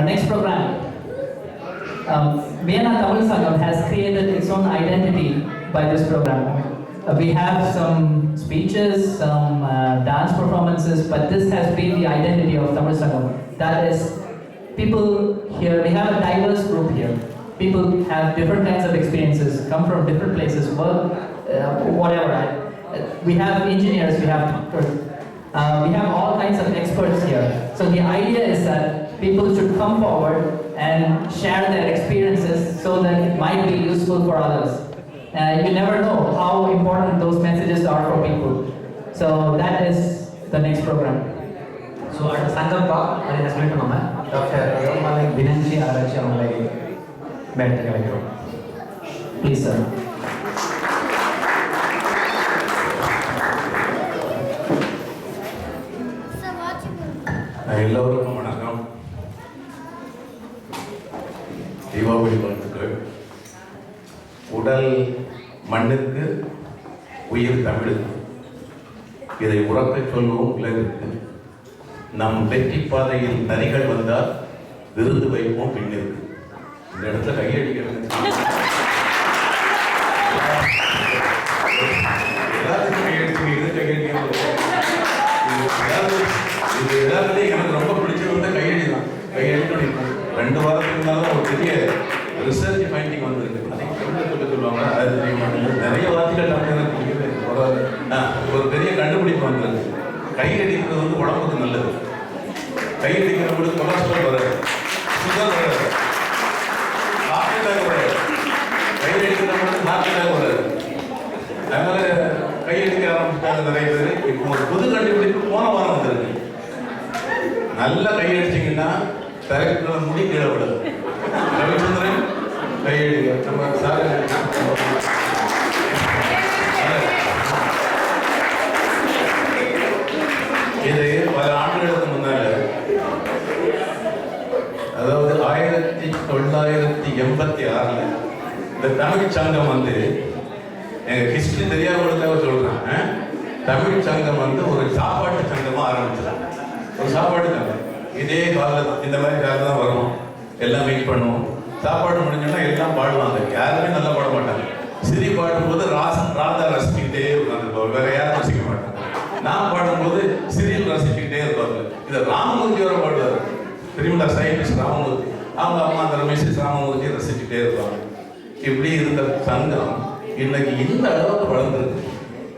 Our next program, Vienna Tamil Sangam has created its own identity by this program. We have some speeches, some dance performances, but this has been the identity of Tamil Sangam. That is, people here, we have a diverse group here. People have different kinds of experiences, come from different places, work, whatever. We have engineers, we have doctors, we have all kinds of experts here. So the idea is that people should come forward and share their experiences so that it might be useful for others. You never know how important those messages are for people. So that is the next program. So at Sangam Talk, I have to Mama, Dr. Malay Binanji Arachi Amalai Better. Please, sir. எல்லோருக்கும் வணக்கம். தீபாவளி வாழ்த்துக்கள். உடல் மண்ணுக்கு, உயிர் தமிழுக்கு. இதை உறக்க சொல்வோம் உலகிற்கு. நம் வெற்றி பாதையில் நரிகள் வந்தால் விருது வைப்போம் பின்னிற்கு. இந்த இடத்துல கையடிக்கிறது எல்லாத்துக்கும் கையடிச்சு இது கையடிக்கிறது. இது எல்லாத்துலேயும் எனக்கு ரொம்ப பிடிச்சது வந்து கையடி தான். கையடி 2 வாரத்துக்கு முன்னால ஒரு பெரிய ரிசர்ச் ஃபைண்டிங் வந்திருக்கு. அன்னைக்கு தமிழில் சொல்லுவாங்க, அது தெரிய மாட்டேங்குது. நிறைய வார்த்தைகள் தமிழ் பிடிக்கிறது. ஒரு பெரிய கண்டுபிடிப்பு வந்திருக்கு. கையடிக்கிறது வந்து உடம்புக்கு நல்லது. கையடிக்கிறவங்களுக்கு கொலஸ்ட்ரால் வராது, சுகர் வராது, ஹார்ட் அட்டாக் வராது. கையடிக்கிறவங்களுக்கு ஹார்ட் அட்டாக் வராது. அதனால கையடிக்க ஆரம்பிச்சிட்டாங்க நிறைய பேர். இப்போ ஒரு புது கண்டுபிடிப்பு போன வாரம் வந்திருக்கு. நல்லா கையடிச்சிங்கன்னா தலைக்குள்ள முடி கீழே விடாது. ரவிச்சந்திரன் கையடிக்க நம்ம சார் இது பல ஆண்டுகளுக்கு முன்னால, அதாவது 1986 இந்த தமிழ் சங்கம் வந்து, எங்க ஹிஸ்டரி தெரியாதவங்களுக்காக சொல்றேன், தமிழ் சங்கம் வந்து ஒரு சாப்பாட்டு சங்கமா ஆரம்பிச்சிருக்காங்க. ஒரு சாப்பாட்டு சங்கம் இதே காலத்தில் இந்த மாதிரி காலம் தான் வரும். எல்லாம் வெயிட் பண்ணுவோம். சாப்பாடு முடிஞ்சோன்னா எல்லாம் பாடுவாங்க. யாருமே நல்லா பாட மாட்டாங்க. சிரி பாடும்போது ராதா ரசிச்சுக்கிட்டே உட்காந்துருப்பாங்க. வேற யாரும் ரசிக்க மாட்டாங்க. நான் பாடும்போது சிறியில் ரசிச்சுக்கிட்டே இருப்பாங்க. இதை ராமமூர்த்தி வர பாடுவார். திருமலா சயின்டிஸ்ட் ராமமூர்த்தி, அவங்க அம்மா அந்த மிஸ்ஸஸ் ராமமூர்த்தியை ரசிச்சுட்டே இருப்பாங்க. இப்படி இருந்த சங்கம் இன்னைக்கு இந்த அளவுக்கு வளர்ந்துருக்கு.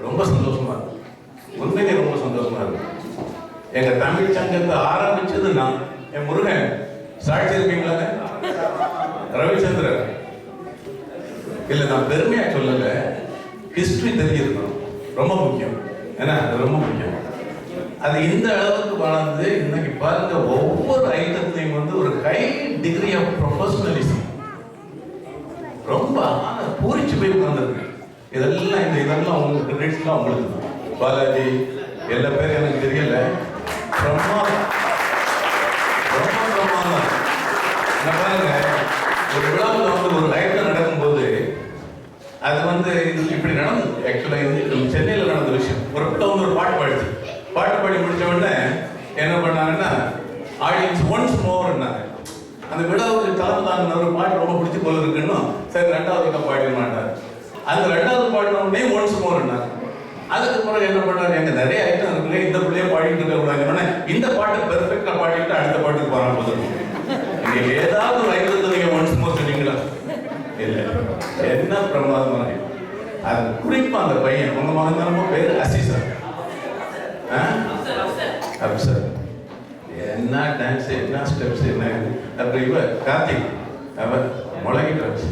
ரொம்ப சந்தோஷமா இருக்கு. உண்மையிலே ரொம்ப சந்தோஷமா இருக்கு. எங்க தமிழ் சங்கத்தை ஆரம்பிச்சது நான். என் முருகன் சாட்சி இருக்கீங்களா? ரவிச்சந்திரன் இல்ல, நான் பெருமையா சொல்லல, ஹிஸ்டரி தெரிஞ்சிருக்கணும். ரொம்ப முக்கியம். ஏன்னா அது ரொம்ப முக்கியம். அது இந்த அளவுக்கு வளர்ந்து இன்னைக்கு பாருங்க, ஒவ்வொரு ஐட்டத்தையும் வந்து ஒரு ஹை டிகிரி ஆஃப் ப்ரொஃபஷனலிசம் ரொம்ப பூரிச்சு போய் உட்கார்ந்துருக்கு. இதெல்லாம் உங்களுக்கு கிரெடிட்ஸ்லாம் உங்களுக்கு தான். பாலாஜி எல்லா பேரும் எனக்கு தெரியல. பிரமாதம், ரொம்ப பிரமாதம். என்ன பாருங்க, ஒரு விழாவில் வந்து ஒரு லைஃப்ல நடக்கும்போது அது வந்து இப்படி நடந்தது. ஆக்சுவலா இது சென்னையில் நடந்த விஷயம். ஒரு பிள்ளை வந்து ஒரு பாட்டு பாடி முடிச்ச உடனே என்ன பண்ணாங்கன்னா, ஆடியன்ஸ் ஒன்ஸ் மோர்னாங்க. அந்த விழாவுக்கு தலைமை தாங்கின ஒரு பாட்டு ரொம்ப பிடிச்சி போல இருக்குன்னு சரி 2வது பாடிட மாட்டார். அந்த 2வது பாடின உடனே ஒன்ஸ் மோர்னாங்க. அதுக்கு பிறகு என்ன பண்ணாரு, எங்க நிறைய ஐட்டம் இருக்குல்ல, இந்த பிள்ளைய பாடிட்டு இருக்க கூடாதுன்னு இந்த பாட்டை பெர்ஃபெக்டா பாடிட்டு அடுத்த பாட்டுக்கு போறாங்க. போதும் நீங்க ஏதாவது ஒரு ஐட்டத்தை நீங்க ஒன்ஸ் மோர் சொன்னீங்களா? இல்ல. என்ன பிரமாதமான அது. குறிப்பா அந்த பையன், உங்க மகன் தான் பேரு அசிசா, அப்சர், என்ன டான்ஸ், என்ன ஸ்டெப்ஸ், என்ன. அப்புறம் இவ கார்த்திக், அவர் முழங்கிட்டு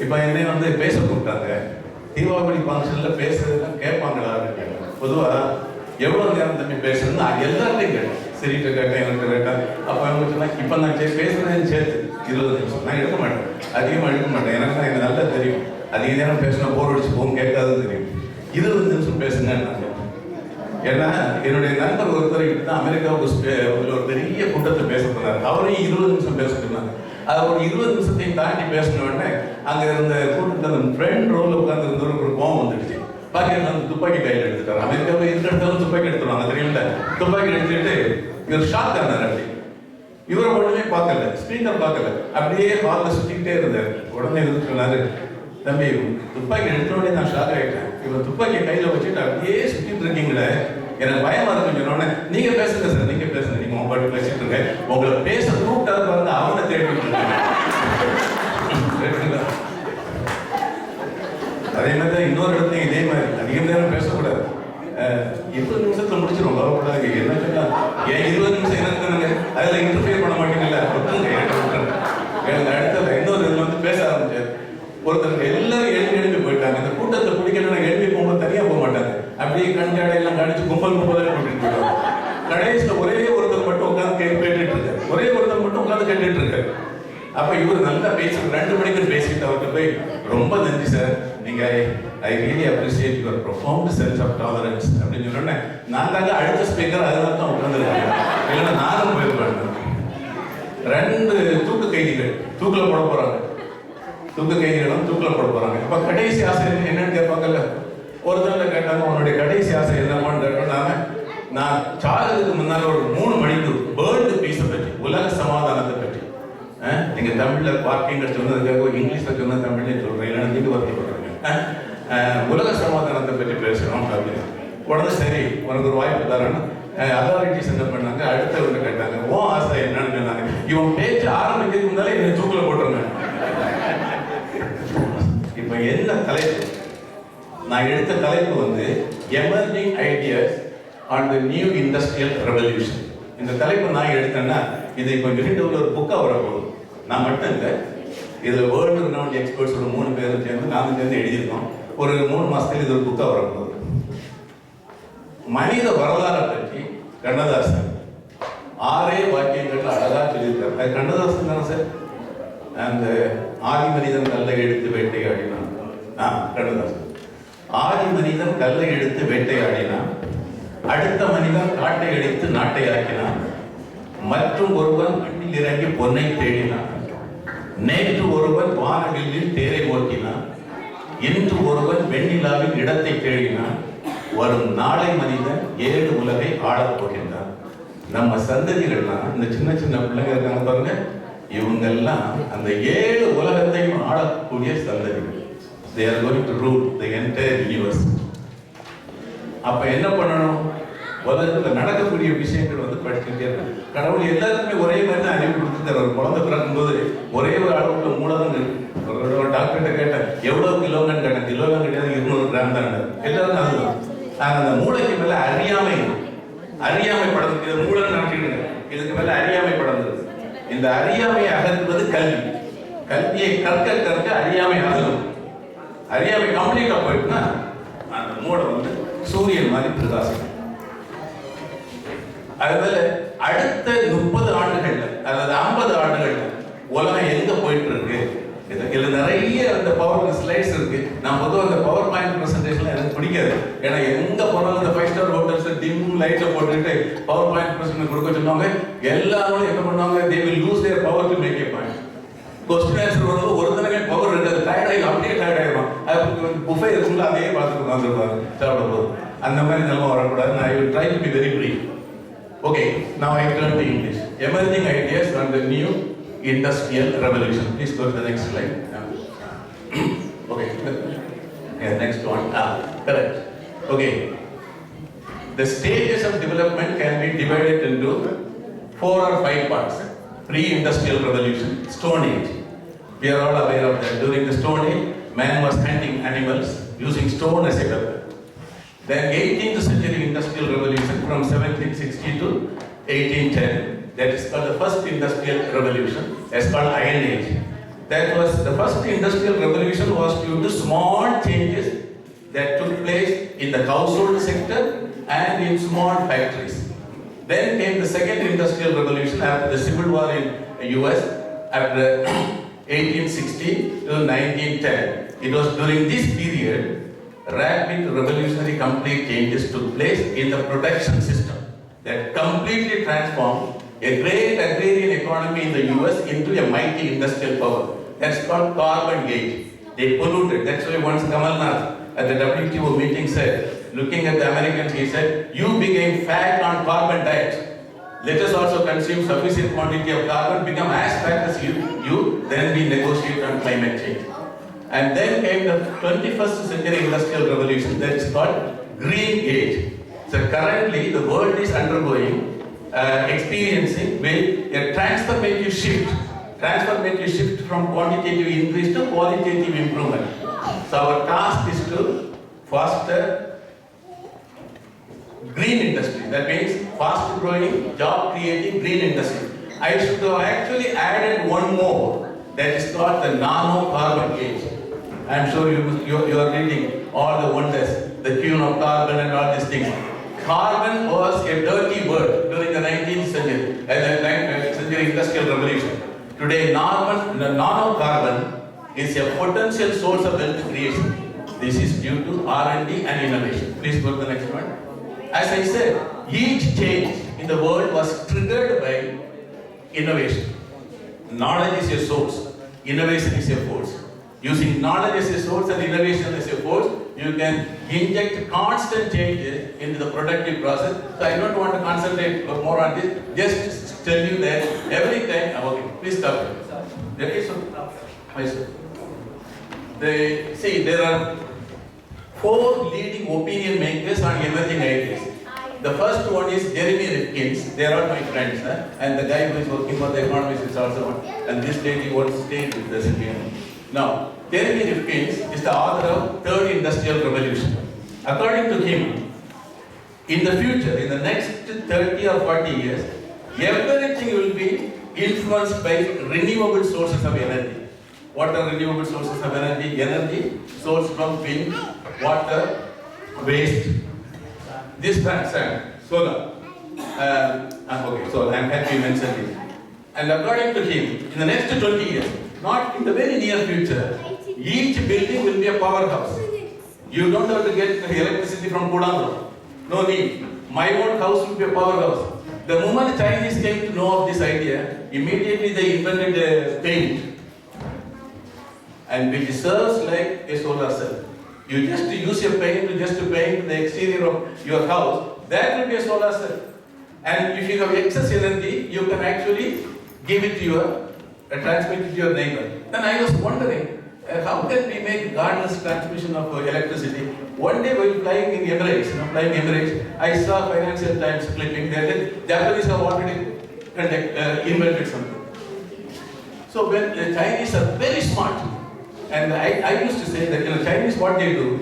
இப்ப என்னை வந்து பேச கூப்பிட்டாங்க. தீபாவளி ஃபங்க்ஷன்ல பேசுறதுலாம் கேட்பாங்களா? பொதுவா எவ்வளவு நேரம் தம்பி பேசுறதுன்னு எல்லாத்தையும் கேட்டேன். சரிட்டு கேட்டேன், எனக்கு கேட்டேன். அப்ப அவங்க சொன்னா, இப்ப நான் பேசுறேன்னு சேர்த்து 20 நிமிஷம். நான் எடுக்க மாட்டேன், அதிகமாக எடுக்க மாட்டேன். எனக்கு நல்லா தெரியும், அதிக நேரம் பேசினா போர் அடிச்சு போகும், கேட்காதுன்னு தெரியும். 20 நிமிஷம் பேசுங்கன்னு. ஏன்னா என்னுடைய நண்பர் ஒருத்தர் தான் அமெரிக்காவுக்கு ஒரு பெரிய கூட்டத்தை பேச போனார். அவரையும் 20 நிமிஷம் பேச சொன்னாங்க. அது ஒரு 20 நிமிஷத்தையும் தாண்டி பேசின உடனே அங்க இருந்த கூட்டத்தில் அந்த ஃப்ரெண்ட் ரோல் உட்கார்ந்து இருந்தவருக்கு ஒரு கோவம் வந்துடுச்சு. பாக்கி அந்த துப்பாக்கி கையில் எடுத்துட்டாரு. அமெரிக்காவில் இருக்கிற இடத்துல துப்பாக்கி எடுத்துருவாங்க, தெரியல. துப்பாக்கி எடுத்துட்டு இவர் ஷாக் ஆனார். அப்படி இவரை உடனே பார்க்கல, ஸ்பீக்கர் பார்க்கல, அப்படியே ஹாலில் சுற்றிக்கிட்டே இருந்தார். உடனே எதுக்கு சொன்னாரு, தம்பி துப்பாக்கி எடுத்த உடனே நான் ஷாக் ஆகிட்டேன். இவன் துப்பாக்கியை கையில் வச்சுட்டு அப்படியே சுற்றிட்டு இருக்கீங்களே, எனக்கு பயமா இருக்குன்னு சொன்னோடனே, நீங்க பேசுங்க சார், நீங்க பேசுங்க, நீங்க உங்க பாட்டு பேசிட்டு இருக்க, உங்களை பேச கூப்பிட்டாரு பாருங்க, அவனை தேடிட்டு இருக்காங்க. அதே மாதிரி தான் இன்னொரு இடத்துலையும் இதே மாதிரி அதிக நேரம் பேசக்கூடாது, 20 நிமிஷத்துல முடிச்சிடும், வரக்கூடாது. என்ன சொன்னா, ஏன் 20 நிமிஷம் எனக்கு தானுங்க, அதில் இன்டர்ஃபியர் பண்ண மாட்டீங்கல்ல, விட்டுருங்க, எனக்கு அடுத்த இன்னொரு இதில் வந்து பேச ஆரம்பிச்சார். ஒருத்தருக்கு எல்லாரும் எழுப்பி போயிட்டாங்க. அந்த கூட்டத்தை பிடிக்கணும்னா எழுப்பி போகும்போது தனியாக போக மாட்டாங்க, அப்படியே கஞ்சாடையெல்லாம் காணிச்சு கும்பல் கும்பலாக கூட்டிட்டு போயிடுவாங்க. கடைசியில் ஒரே ஒருத்தர் மட்டும் உட்காந்து கேட்டுட்டு இருக்காரு, ஒரே ஒருத்தர் மட்டும் உட்காந்து கேட்டுட்டு இருக்காரு. அப்போ இவர் நல்லா பேசி 2 மணிக்கு பேசிட்டு அவர்கிட்ட போய், ரொம்ப நன்றி சார், நீங்க I really appreciate your profound sense of tolerance அப்படின்னு சொன்னோன்னே, நான் தாங்க அடுத்த ஸ்பீக்கர் அதனால தான் உட்காந்துருக்காங்க, இல்லைன்னா நானும் போயிருப்பேன். 2 தூக்கு கைதிகள் தூக்கில் போட போறாங்க, தூக்கு கைதிகளும் தூக்கில் போட போறாங்க. அப்ப கடைசி ஆசை என்னன்னு கேட்பாங்கல்ல, ஒருத்தர் கேட்டாங்க, உன்னுடைய கடைசி ஆசை என்னமான்னு கேட்டோம்னாங்க, நான் சாகிறதுக்கு முன்னால ஒரு 3 மணிக்கு வேர்ல்டு பீஸை பற்றி, உலக சமாதானத்தை பற்றி, நீங்க தமிழ்ல பார்க்கிங்க சொன்னதுக்காக இங்கிலீஷ்ல சொன்ன தமிழ்ல சொல்றேன், இல்லைன்னா நீங்க வருத்தப்படுறீங்க, உலக சமாதானத்தை பற்றி பேசணும் அப்படின்னு. உடனே சரி உனக்கு ஒரு வாய்ப்பு தரேன்னு அதாரிட்டிஸ் என்ன பண்ணாங்க, அடுத்தவங்க கேட்டாங்க, ஓ ஆசை என்னன்னு சொன்னாங்க. இவன் பேச்சு ஆரம்பிக்கிறதுக்கு முன்னாலே என்னை தூக்கில் போட்டுருங்க. இப்ப என்ன தலைப்பு, நான் எடுத்த தலைப்பு வந்து emerging ideas on the new industrial revolution. இந்த தலைப்பு நான் எடுத்தேன்னா, இது இப்போ கிரீண்டோவில் ஒரு புக்காக வரப்போகுது. நான் மட்டும் இல்லை, இதில் வேர்ல்டு ரெனவுண்ட் எக்ஸ்பர்ட்ஸ் ஒரு 3 பேரும் சேர்ந்து நானும் சேர்ந்து எழுதியிருக்கோம். ஒரு 3 மாசத்துல இது ஒரு புக்காக வரப்போகுது. மனித வரலாறை பற்றி கண்ணதாசன் 6 வாக்கியங்கள்ல அழகா சொல்லியிருக்காரு. அது கண்ணதாசன் தானே சார்? அந்த ஆதி மனிதன் கல்லை எடுத்து வேட்டையாடினான். கண்ணதாசன். ஆதி மனிதன் கல்லை எடுத்து வேட்டையாடினான், அடுத்த மனிதன் காட்டை எடுத்து நாட்டை ஆக்கினான், மற்றும் ஒருவன் மண்ணில் இறங்கி பொன்னை தேடினான், நேற்று ஒருவன் வானவில்லில் தேரை ஓட்டினான், இன்று ஒருவன் வெண்ணிலாவில் இடத்தை தேடினான், வரும் நாளை மனிதன் 7 உலகை ஆளப் போகின்றான். நம்ம சந்ததிகள்லாம், இந்த சின்ன சின்ன பிள்ளைங்க இருக்காங்க பாருங்க, இவங்கெல்லாம் அந்த 7 உலகத்தையும் ஆளக்கூடிய சந்ததிகள். They are going to rule the entire universe. அப்ப என்ன பண்ணணும், உலகத்துல நடக்கக்கூடிய விஷயங்கள் வந்து படிச்சுட்டே இருக்கணும். கடவுள் எல்லாருக்குமே ஒரே மாதிரி தான் அறிவு கொடுத்துட்டார். ஒரு குழந்தை பிறக்கும்போது ஒரே ஒரு அளவுக்குள்ள மூலதம் இருக்கு. ஒரு டாக்டர்கிட்ட கேட்டேன், எவ்வளவு கிலோங்கன்னு கேட்டேன், கிலோலாம் கிடையாது, 200 கிராம் தான். எல்லாருக்கும் அதுதான். அந்த மூளைக்கு மேல அறியாமை, அறியாமை படர்ந்து, மூளை நடத்திடுங்க, இதுக்கு மேல அறியாமை படர்ந்தது. இந்த அறியாமையை அகற்றுவது கல்வி. கல்வியை கற்க கற்க அறியாமை அகலும். அறியாமை கம்ப்ளீட்டா போயிட்டுனா அந்த மூளை வந்து சூரியன் மாதிரி பிரகாசம். அதனால அடுத்த 30 ஆண்டுகள்ல அதாவது 50 ஆண்டுகள்ல உலகம் எங்க போயிட்டு இருக்கு, இதுல நிறைய அந்த பவர் ஸ்லைட்ஸ் இருக்கு. நான் பொதுவாக அந்த பவர் பாயிண்ட் பிரசன்டேஷன்ல எனக்கு பிடிக்காது. ஏன்னா எங்க போனாலும் இந்த 5 ஸ்டார் ஹோட்டல்ஸ் டிம் லைட்ல போட்டுட்டு பவர் பாயிண்ட் பிரசன்டேஷன் கொடுக்க சொன்னாங்க. எல்லாரும் என்ன பண்ணுவாங்க, they will lose their power to make a point. Question answer வந்து ஒருத்தனவே பவர் இருக்காது, டயர்ட் ஆகி அப்படியே டயர்ட் ஆகிடும். அது புஃபே இருக்குங்களா, அதே பார்த்துட்டு உட்காந்துருப்பாங்க சாப்பிட போது. அந்த மாதிரி நிலைமை வரக்கூடாது. I will try to be very brief. Okay, now I turn to English. Emerging ideas on the new industrial revolution. Please go to the next slide. Okay. Yeah, next one. Correct. Okay. The stages of development can be divided into 4 or 5 parts. Pre-industrial revolution, Stone Age. We are all aware of that. During the Stone Age, man was hunting animals using stone as a weapon. Then 18th century industrial revolution from 1760 to 1810. That is called the first industrial revolution. That's called Iron Age. That was the first industrial revolution was due to small changes that took place in the household sector and in small factories. Then came the second industrial revolution after the Civil War in the US after 1860 to 1910. It was during this period rapid revolutionary complete changes took place in the production system that completely transformed a great agrarian economy in the US into a mighty industrial power. That's called carbon gauge. They polluted. That's why once Kamal Nath at the WTO meeting said, looking at the Americans, he said, "You became fat on carbon diet." Let us also consume sufficient quantity of carbon, become as fat as you, then we negotiate on climate change. And then came the 21st century industrial revolution that is called green age. So currently the world is undergoing, experiencing with a transformative shift from quantitative increase to qualitative improvement. So our task is to foster green industry. That means fast growing, job creating green industry. I should have actually added one more that is called the nano carbon age. I am sure you are reading all the wonders, the tune of carbon and all these things. Carbon was a dirty word during the 19th century, the 19th century industrial revolution. Today, nano carbon is a potential source of wealth creation. This is due to R&D and innovation. Please go to the next one. As I said, each change in the world was triggered by innovation. Knowledge is a source, innovation is a force. Using knowledge as a source and innovation as a force, you can inject constant changes into the productive process. So I don't want to concentrate more on this, just tell you that every time, okay, please stop. Okay, so, there are 4 leading opinion makers on emerging ideas. The first one is Jeremy Rifkin. They are all my friends, and the guy who is working for the economist is also one. And this lady once stayed with us in. Now, Jeremy Rifkin is the author of Third Industrial Revolution. According to him, in the future, in the next 30 or 40 years, everything will be influenced by renewable sources of energy. What are renewable sources of energy? Energy sourced from wind, water, waste. This sand, solar. Okay, so I'm happy you mentioned it. And according to him, in the next 20 years, not in the very near future, each building will be a powerhouse. You don't have to get electricity from Kudandro. No need. My own house will be a powerhouse. The moment the Chinese came to know of this idea, immediately they invented paint. And which serves like a solar cell. You just use your paint to paint the exterior of your house, that will be a solar cell. And if you have excess energy, you can actually give it to transmit it to your neighbor. Then I was wondering, how can we make gardens transmission of electricity? One day while flying in Emirates, I saw Financial Times clipping that the Japanese have already invented something. So when the Chinese are very smart, and I used to say that Chinese, what they do,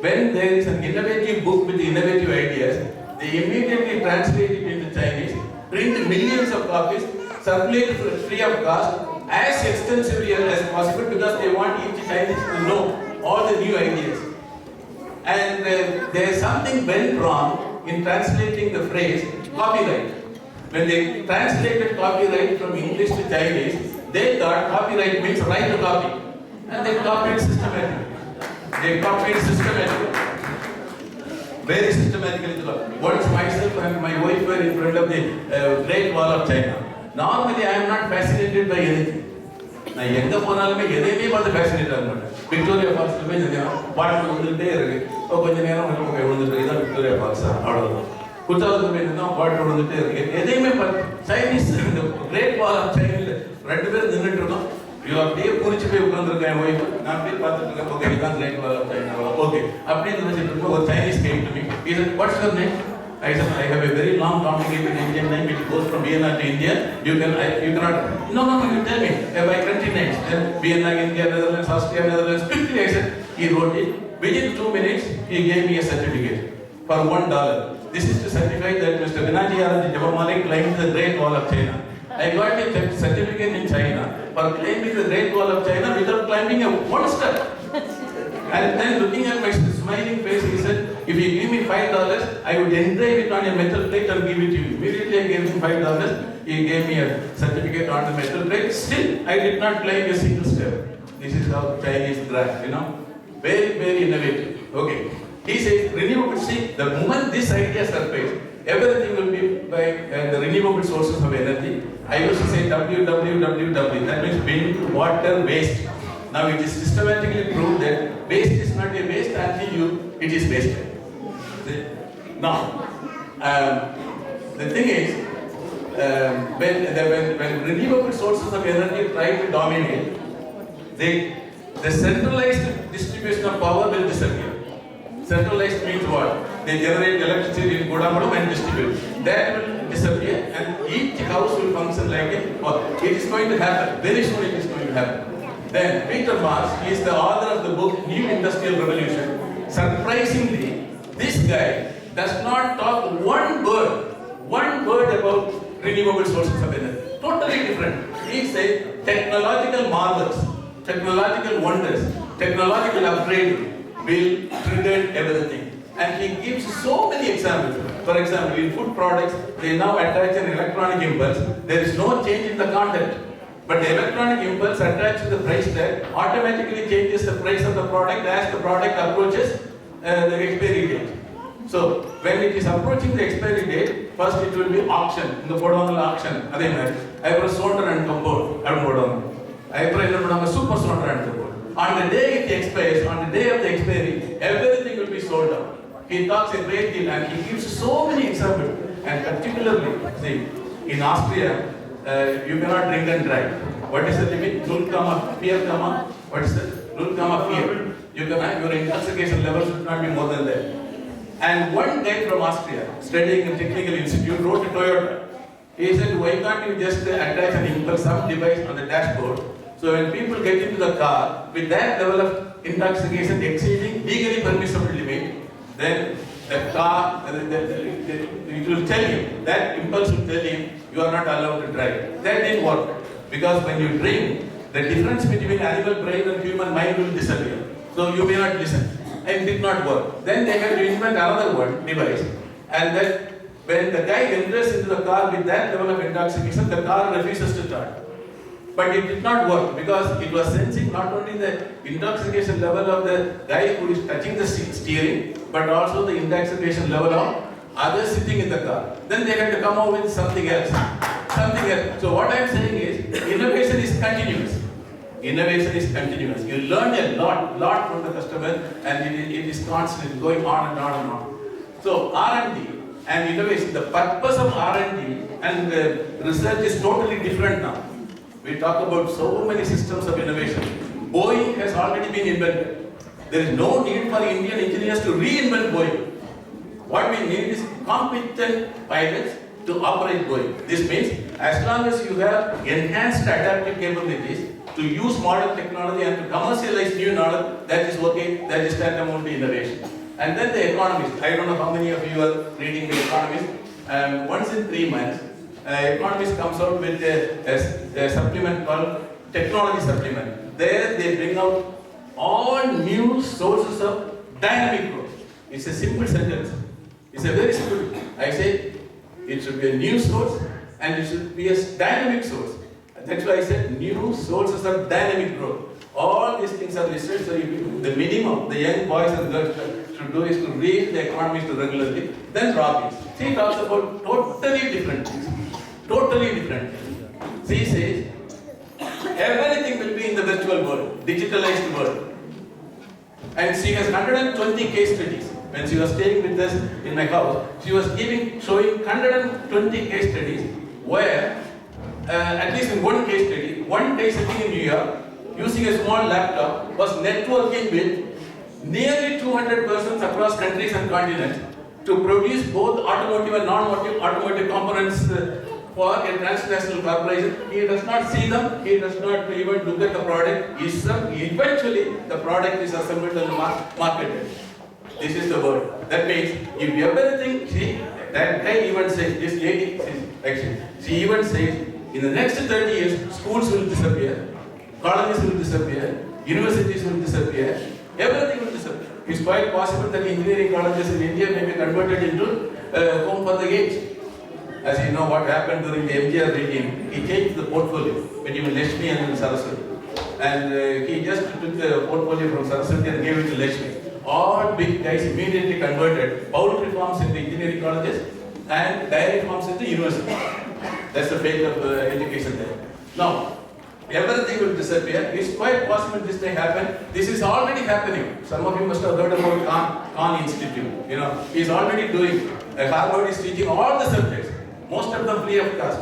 when there is an innovative book with innovative ideas, they immediately translate it into Chinese, print millions of copies, circulate it free of cost, as extensively as possible, because they want each Chinese to know all the new ideas. And there is something went wrong in translating the phrase copyright. When they translated copyright from English to Chinese, they thought copyright means right to copy. And they copied systematically. Very systematically. Once myself and my wife were in front of the Great Wall of China. Normally I am not fascinated by anything. I am fascinated by Victoria Falls. Victoria Falls. Chinese, the Great Wall of China. You are there, okay. Chinese came to me. He said, what's your name? I said, I have a very long, complicated Indian name which goes from Vienna to India. You cannot. No, you tell me. By country names. Then Vienna, India, Netherlands, Austria, Netherlands. Quickly, I said, he wrote it. Within 2 minutes, he gave me a certificate for $1. This is to certify that Mr. Vinaji Arand Javamalik climbed the Great Wall of China. I got a certificate in China for climbing the Great Wall of China without climbing one step. And then looking at my smiling face, he said, if you give me $5, I would engrave it on a metal plate and give it to you. Immediately I gave him $5. He gave me a certificate on the metal plate. Still, I did not climb a single step. This is how Chinese grasp, Very, very innovative. Okay. He says, renewable, see, the moment this idea surfaced, everything will be by the renewable sources of energy. I used to say WWWW, that means wind, water, waste. Now it is systematically proved that waste is not a waste until it is wasted. Now, the thing is, when renewable sources of energy try to dominate, the centralized distribution of power will disappear. Centralized means what? They generate electricity in Godamadu and distribute. That will disappear and each house will function like a. It is going to happen. Very soon it is going to happen. Then Peter Marx is the author of the book New Industrial Revolution. Surprisingly, this guy does not talk one word about renewable sources of energy. Totally different. He says technological marvels, technological wonders, technological upgrade will trigger everything. And he gives so many examples. For example, in food products, they now attach an electronic impulse. There is no change in the content. But the electronic impulse attached to the price tag automatically changes the price of the product as the product approaches the expiry date. So, when it is approaching the expiry date, first it will be auction, in the Podongal auction. I was solder and compound, I was super solder and compound. On the day it expires, on the day of the expiry, everything will be sold out. He talks a great deal and he gives so many examples. And particularly, see, in Austria, you cannot drink and drive. What is the limit? 0, fear, what is the 0, fear? Your intoxication level should not be more than that. And one guy from Austria, studying in technical institute, wrote to Toyota. He said, why can't you just attach an impulse, some device on the dashboard? So when people get into the car, with that level of intoxication exceeding legally permissible limit, then the car, it will tell you, that impulse will tell you, you are not allowed to drive. That didn't work. Because when you drink, the difference between animal brain and human mind will disappear. So you may not listen. And it did not work. Then they had to invent another one, device. And then when the guy enters into the car with that level of intoxication, the car refuses to start. But it did not work because it was sensing not only the intoxication level of the guy who is touching the steering, but also the intoxication level of others sitting in the car. Then they had to come up with something else. So what I am saying is, innovation is continuous. Innovation is continuous. You learn a lot from the customer, and it is constantly going on and on and on. So R&D and innovation, the purpose of R&D and research is totally different now. We talk about so many systems of innovation. Boeing has already been invented. There is no need for Indian engineers to reinvent Boeing. What we need is competent pilots to operate Boeing. This means as long as you have enhanced adaptive capabilities to use modern technology and to commercialize new knowledge, that is okay, that is tantamount to innovation. And then the Economist. I don't know how many of you are reading the Economist. Once in 3 months, Economist comes out with a supplement called Technology Supplement. There they bring out all new sources of dynamic growth. It's a simple sentence. It's a very simple. I say it should be a new source and it should be a dynamic source. That's why I said new sources of dynamic growth. All these things are listed, so the minimum the young boys and girls should do is to read the Economist regularly, then Robbins. She talks about totally different things. Totally different things. She says everything will be in the virtual world, digitalized world. And she has 120 case studies. When she was staying with us in my house, she was showing 120 case studies where, at least in one case study, one day sitting in New York, using a small laptop, was networking with nearly 200 persons across countries and continents to produce both automotive and non-automotive components for a transnational corporation. He does not see them, he does not even look at the product. Eventually, the product is assembled and marketed. This is the word. That means, if everything, see, that guy even says, this lady, actually, she even says, in the next 30 years, schools will disappear, colleges will disappear, universities will disappear, everything will disappear. It's quite possible that engineering colleges in India may be converted into home for the aged. As you know what happened during the MGR regime, he changed the portfolio between Lakshmi and Saraswati. And he just took the portfolio from Saraswati and gave it to Lakshmi. All big guys immediately converted poultry farms into engineering colleges and dairy farms into universities. That's the fate of education there. Now, everything will disappear. It's quite possible this may happen. This is already happening. Some of you must have heard about Khan Institute. You know, he's already doing. Harvard is teaching all the subjects. Most of them free of cost,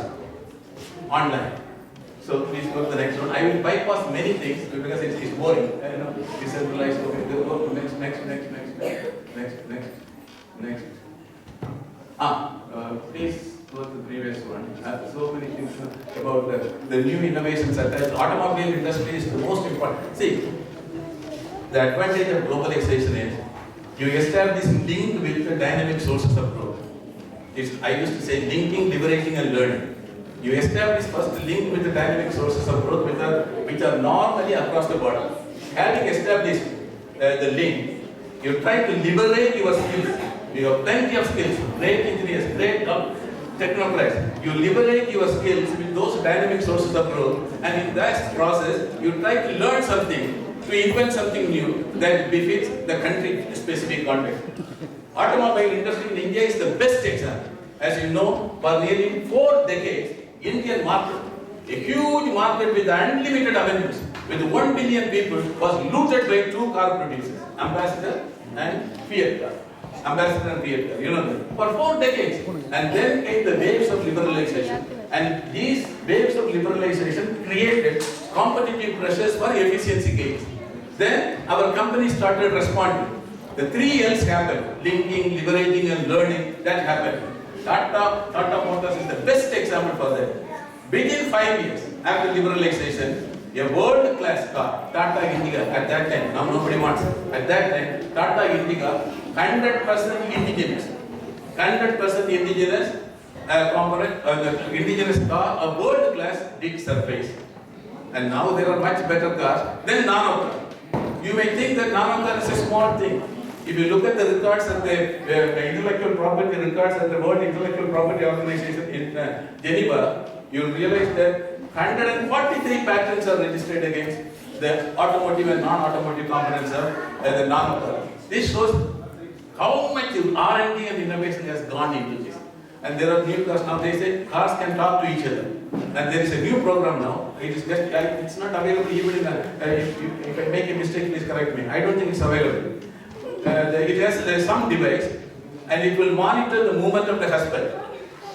online. So please go to the next one. I will bypass many things because it's boring. Decentralized. Okay, go to next. Please go to the previous one. So many things about the new innovations attached. Automobile industry is the most important. See, the advantage of globalization is you establish link with the dynamic sources of growth. I used to say linking, liberating and learning. You establish first the link with the dynamic sources of growth which are normally across the border. Having established the link, you try to liberate your skills. You have plenty of skills, great engineers, great technocrats. You liberate your skills with those dynamic sources of growth, and in that process, you try to learn something, to invent something new that befits the country-specific context. Automobile industry in India is the best example. As you know, for nearly 4 decades, Indian market, a huge market with unlimited avenues, with 1 billion people, was looted by 2 car producers, Ambassador and Fiat car. You know that. For 4 decades. And then came the waves of liberalization. And these waves of liberalization created competitive pressures for efficiency gains. Then our companies started responding. The 3 L's happened: linking, liberating and learning. That happened. Tata Motors is the best example for that. Within 5 years after liberalization, a world-class car, Tata Indica, at that time, now nobody wants. At that time, Tata Indica, 100% indigenous. 100% indigenous component, the indigenous car, a world-class big surface. And now there are much better cars than nano car. You may think that nano car is a small thing. If you look at the records and the intellectual property records and the World Intellectual Property Organization in Geneva, you will realize that 143 patents are registered against the automotive and non-automotive components of the nano car. This shows how much R&D and innovation has gone into this. And there are new cars now. They say cars can talk to each other. And there is a new program now. It is just it's not available even in if I make a mistake, please correct me. I don't think it's available. It has some device, and it will monitor the movement of the husband.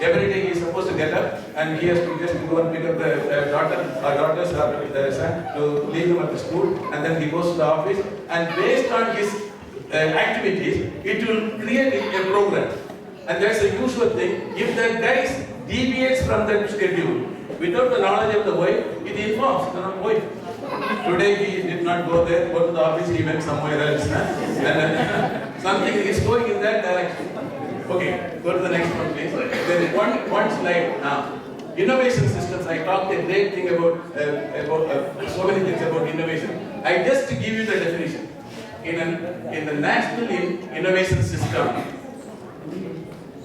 Every day he is supposed to get up, and he has to just go and pick up the daughters or the son to leave them at the school, and then he goes to the office. And based on his activities, it will create a program. And that's a usual thing. If the guy deviates from that schedule without the knowledge of the wife, it informs the wife. Today he did not go there, go to the office, he went somewhere else. And something is going in that direction. Okay, go to the next one, please. There is one slide now. Innovation systems. I talked a great thing about so many things about innovation. I just give you the definition. In the national innovation system,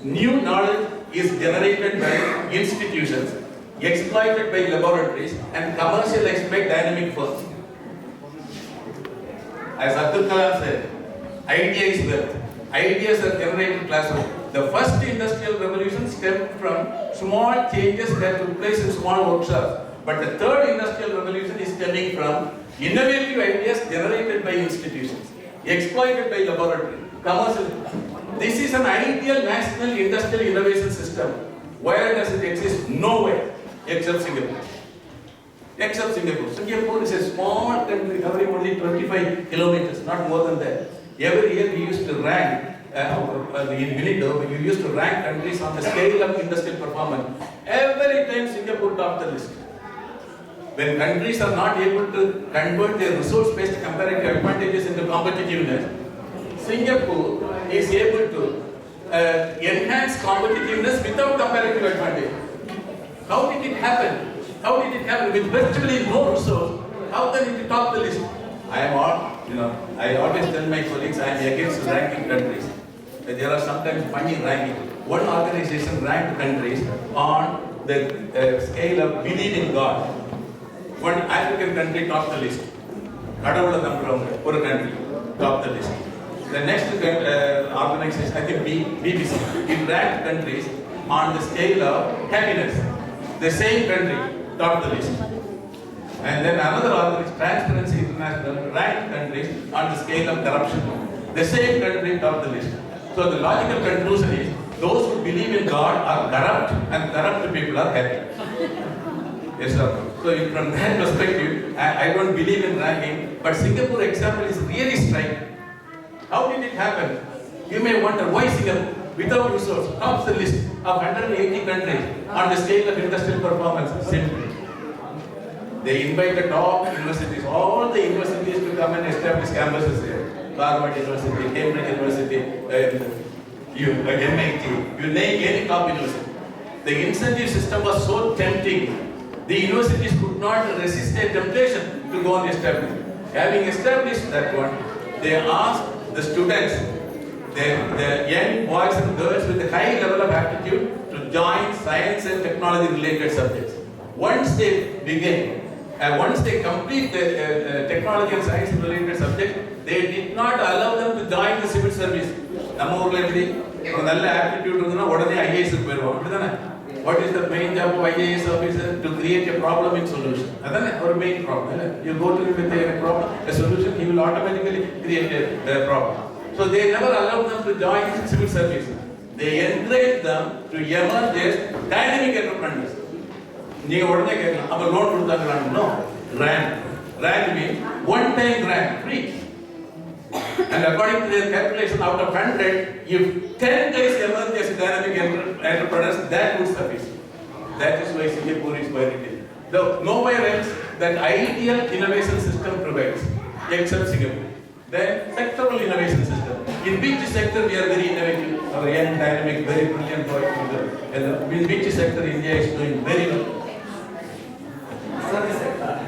new knowledge is generated by institutions, exploited by laboratories, and commercialized by dynamic firms. As Abdul Kalam said, idea is wealth. Ideas are generated classroom. The first industrial revolution stemmed from small changes that took place in small workshops. But the third industrial revolution is stemming from innovative ideas generated by institutions, exploited by laboratory, commercial. This is an ideal national industrial innovation system. Where does it exist? Nowhere except Singapore. Except Singapore. Singapore is a small country covering only 25 kilometers, not more than that. Every year we used to rank, in Unido, we used to rank countries on the scale of industrial performance. Every time Singapore topped the list. When countries are not able to convert their resource-based comparative advantages into competitiveness, Singapore is able to enhance competitiveness without comparative advantage. How did it happen? How did it happen? With virtually no resource, how can it top the list? I always tell my colleagues I am against ranking countries. There are sometimes funny rankings. One organization ranked countries on the scale of belief in God. One African country topped the list. Kadavula Nambranga, for a country, topped the list. The next organization, I think BBC, it ranked countries on the scale of happiness. The same country topped the list. And then another organization, Transparency International, ranked countries on the scale of corruption. The same country topped the list. So the logical conclusion is, those who believe in God are corrupt and corrupt people are happy. Yes, sir. So from that perspective, I don't believe in ranking, but Singapore example is really striking. How did it happen? You may wonder why Singapore, without resource, tops the list of 180 countries on the scale of industrial performance. Simply, they invite the top universities, all the universities to come and establish campuses there. Harvard University, Cambridge University, MIT, you name any top university. The incentive system was so tempting. The universities could not resist a temptation to go and establish. Having established that one, they asked the students, the young boys and girls with a high level of aptitude to join science and technology related subjects. Once they begin, and once they complete the technology and science related subjects, they did not allow them to join the civil service. What is the main job of IAS officer? To create a problem in solution. That's our main problem. You go to him with a problem, a solution, he will automatically create a problem. So they never allowed them to join civil service. They encouraged them to emerge as dynamic entrepreneurs. No, grant. Grant means one-time grant, free. And according to their calculation, out of 100, if 10 guys emerge as dynamic entrepreneurs, that would suffice. That is why Singapore is where it is. Nowhere else that ideal innovation system provides, except Singapore. Then sectoral innovation system. In which sector we are very innovative, our young, dynamic, very brilliant boys. In which sector India is doing very well? Service sector.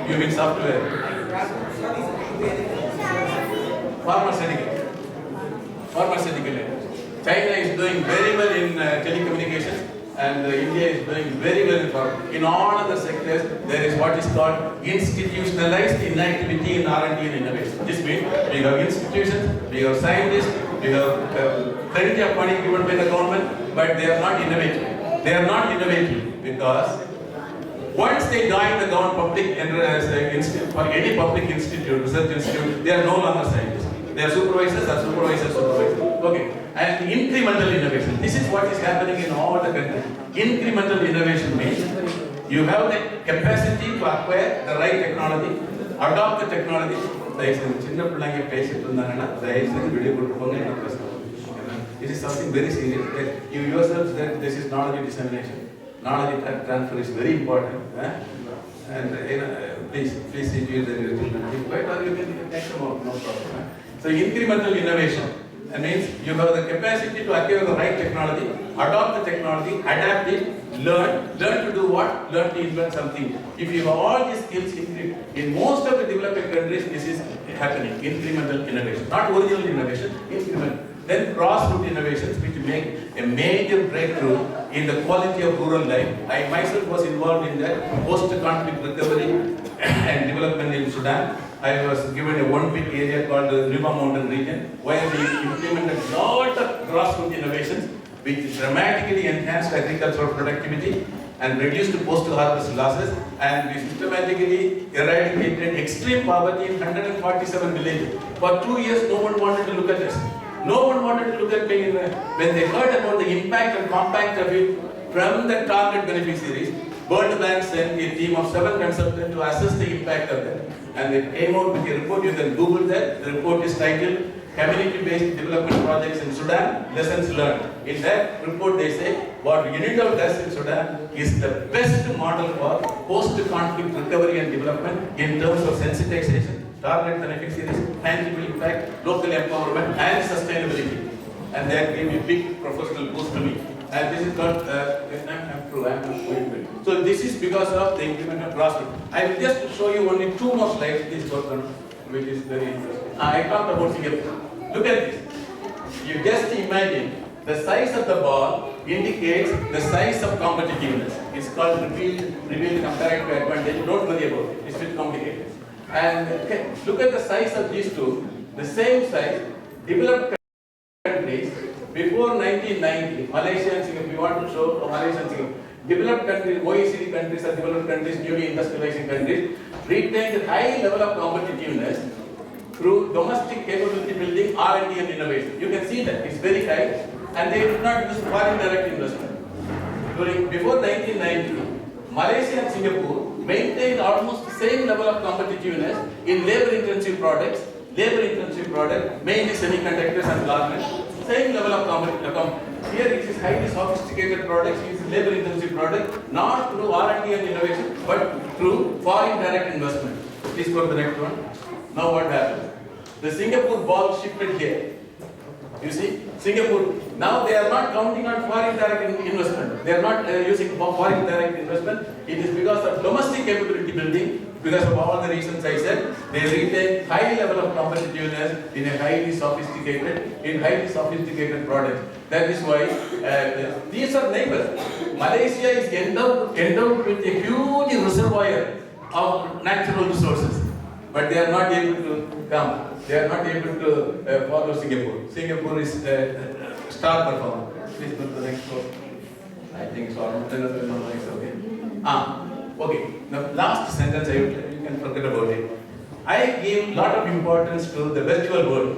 You mean software? Pharmaceutical. China is doing very well in telecommunications, and India is doing very well in pharma. In all other sectors, there is what is called institutionalized inactivity in R&D and innovation. This means we have institutions, we have scientists, we have plenty of money given by the government, but they are not innovative. They are not innovative because once they join the government public institute, for any public institute, research institute, they are no longer scientists. They are supervisors or supervisors. Okay. And incremental innovation. This is what is happening in all the countries. Incremental innovation means you have the capacity to acquire the right technology, adopt the technology. This is something very serious. You yourself said this is knowledge dissemination. Knowledge transfer is very important. And please sit here and or you can take some more, no problem. So incremental innovation means you have the capacity to acquire the right technology, adopt the technology, adapt it, learn to do what? Learn to invent something. If you have all these skills, in most of the developing countries, this is happening. Incremental innovation, not original innovation, incremental. Then cross-route innovations, which make a major breakthrough in the quality of rural life. I myself was involved in that post-conflict recovery and development in Sudan. I was given a one-big area called the River Mountain region, where we implemented a lot of cross-route innovations, which dramatically enhanced agricultural productivity and reduced post-harvest losses, and we systematically eradicated extreme poverty in 147 villages. For 2 years, no one wanted to look at this. No one wanted to look at me when they heard about the impact and compact of it from the target beneficiaries. World Bank sent a team of 7 consultants to assess the impact of that. And they came out with a report. You can Google that. The report is titled Community-Based Development Projects in Sudan, Lessons Learned. In that report they say what UNIDO does in Sudan is the best model for post-conflict recovery and development in terms of sensitization, target beneficiaries, tangible impact, local empowerment and sustainability. And that gave a big professional boost to me. And this is not, I'm true. So this is because of the implementation process. I will just show you only 2 more slides, please work on, which is very interesting. I talked about Singapore. Look at this. You just imagine the size of the ball indicates the size of competitiveness. It's called revealed comparative advantage. Don't worry about it. It's bit complicated. And look at the size of these two. The same size, developed countries before 1990, Malaysia and Singapore. We want to show Malaysia and Singapore. Developed countries, OECD countries or developed countries, newly industrializing countries, retained high level of competitiveness through domestic capability building, R&D and innovation. You can see that it's very high, and they did not use foreign direct investment. Before 1990, Malaysia and Singapore maintained almost the same level of competitiveness in labor-intensive products, mainly semiconductors and garments. Same level of competitiveness. Here it is highly sophisticated products, it is labor-intensive product, not through R&D and innovation, but through foreign direct investment. Please go to the next one. Now what happened? The Singapore ball shifted here. You see, Singapore, now they are not counting on foreign direct investment. They are not using foreign direct investment. It is because of domestic capability building, because of all the reasons I said, they retain high level of competitiveness in a highly sophisticated product. That is why these are neighbors. Malaysia is endowed with a huge reservoir of natural resources, but they are not able to come. They are not able to follow Singapore. Singapore is star performer. Please go to the next one. I think so. Okay. Okay. Now, last sentence you can forget about it. I give lot of importance to the virtual world.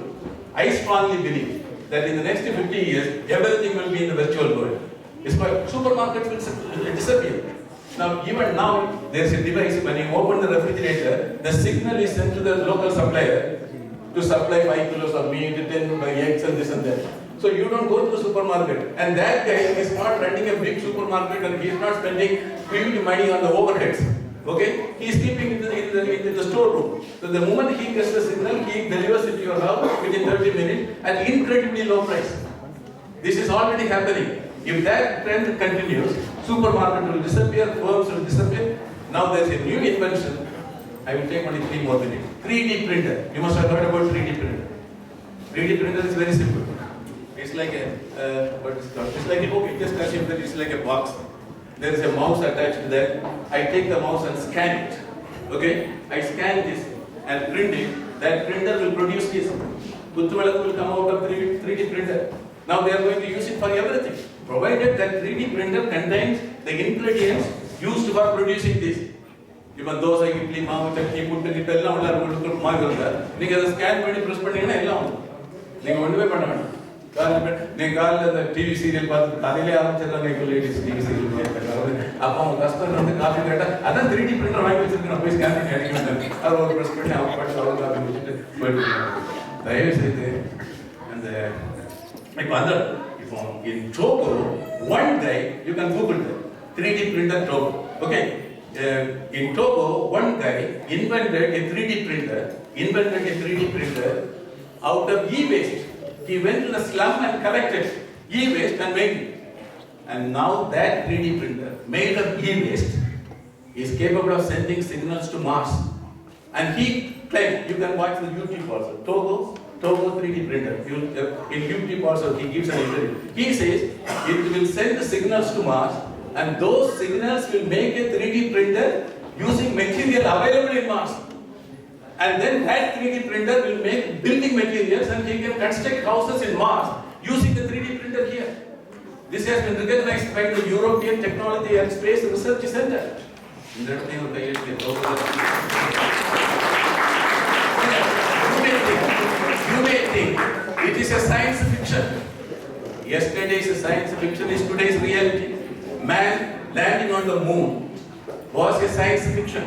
I strongly believe that in the next 50 years, everything will be in the virtual world. It's why supermarkets will disappear. Now, even now, there's a device, when you open the refrigerator, the signal is sent to the local supplier to supply 5 kilos of meat, 10 eggs and this and that. So you don't go to the supermarket. And that guy is not running a big supermarket and he is not spending huge money on the overheads. Okay? He is keeping it in the storeroom. So the moment he gets the signal, he delivers it to your house within 30 minutes at incredibly low price. This is already happening. If that trend continues, supermarket will disappear, firms will disappear. Now there is a new invention. I will take only 3 more minutes. 3D printer. You must have heard about 3D printer. 3D printer is very simple. It's like a, what is it called? It's like a, okay, just assume that it's like a box. There is a mouse attached to that. I take the mouse and scan it. Okay? I scan this and print it. That printer will produce this. Kuttuvalakku will come out of 3D printer. Now they are going to use it for everything. Provided that 3D printer contains the ingredients used for producing this. Even those like idli, maavu, chutney, puttu, ella ullar maavu irundha. Neenga adha scan panni press pannina ella undhu. Neenga onnume panna vedam. Neenga kaalila TV serial paathu kadile aarambichiranga ipo ladies TV serial paathu. Appa avanga customer vandu coffee ketta adha 3D printer vaangi vechirukana poi scan panni edikkum. Adu oru press panni avanga pattu avanga coffee vechittu poidu. Dayavu seythu and ipo andha in Togo one day you can Google it 3D printer Togo. Okay. In Togo, one guy invented a 3D printer out of e-waste. He went to the slum and collected e-waste and made it. And now that 3D printer made of e-waste is capable of sending signals to Mars. And he claimed, you can watch the YouTube also, Togo 3D printer. In YouTube also he gives an interview. He says it will send the signals to Mars, and those signals will make a 3D printer using material available in Mars. And then that 3D printer will make building materials and he can construct houses in Mars using the 3D printer here. This has been recognized by the European Technology and Space Research Center. You may think it is a science fiction. Yesterday's science fiction is today's reality. Man landing on the moon was a science fiction.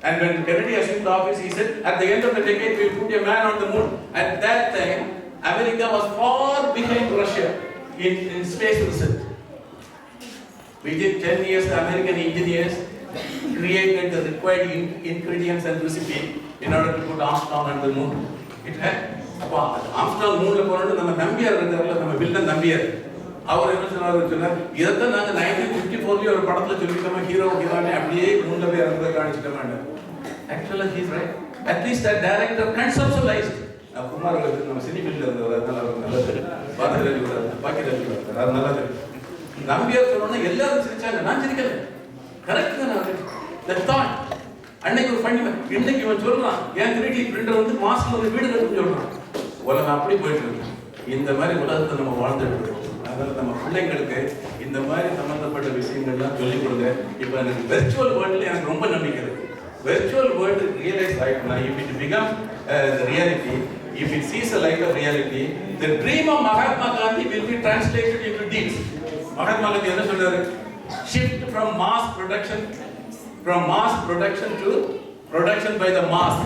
And when Kennedy assumed office, he said, at the end of the decade, we will put a man on the moon. At that time, America was far behind Russia in space research. Within 10 years, the American engineers created the required ingredients and recipe in order to put Armstrong on the moon. It had Armstrong moon la porandu nama nambiyar irundharla nama villain nambiyar அவர் என்ன சொன்னார் இதைத்தான் நாங்கள் 1954 ஒரு படத்தில் சொல்லிட்டோம் hero ஹீரோயினை அப்படியே மூணில் போய் இறந்து காணிச்சிட்டோம் ஆக்சுவலாக he's right at least the director conceptualised Kumar நம்ம சினி ஃபீல்டில் இருந்தவர் அதனால அவர் நல்லது பாக்கிய ரவி அது நல்லது நம்பியார் சொல்லணும்னா எல்லாரும் சிரிச்சாங்க நான் சிரிக்கல கரெக்ட் தான் த தாட் அன்னைக்கு ஒரு பண்ணி இன்னைக்கு இவன் சொல்றான் ஏன் 3D பிரிண்டர் வந்து மாசம் ஒரு வீடு கட்டுன்னு சொல்றான் உலகம் அப்படி போயிட்டு இருக்கு இந்த மாதிரி உலகத்தை நம்ம வாழ்ந்துட்டு இருக்கோம் அதனால நம்ம பிள்ளைங்களுக்கு இந்த மாதிரி சம்பந்தப்பட்ட விஷயங்கள்லாம் சொல்லிக் கொடுங்க இப்போ எனக்கு வெர்ச்சுவல் வேர்ல்டில் எனக்கு ரொம்ப நம்பிக்கை இருக்கு virtual world realize right now, if it becomes the reality, if it sees a light of reality, the dream of Mahatma Gandhi will be translated into deeds. Mahatma Gandhi என்ன சொல்றாரு? Shift from mass production to production by the mass.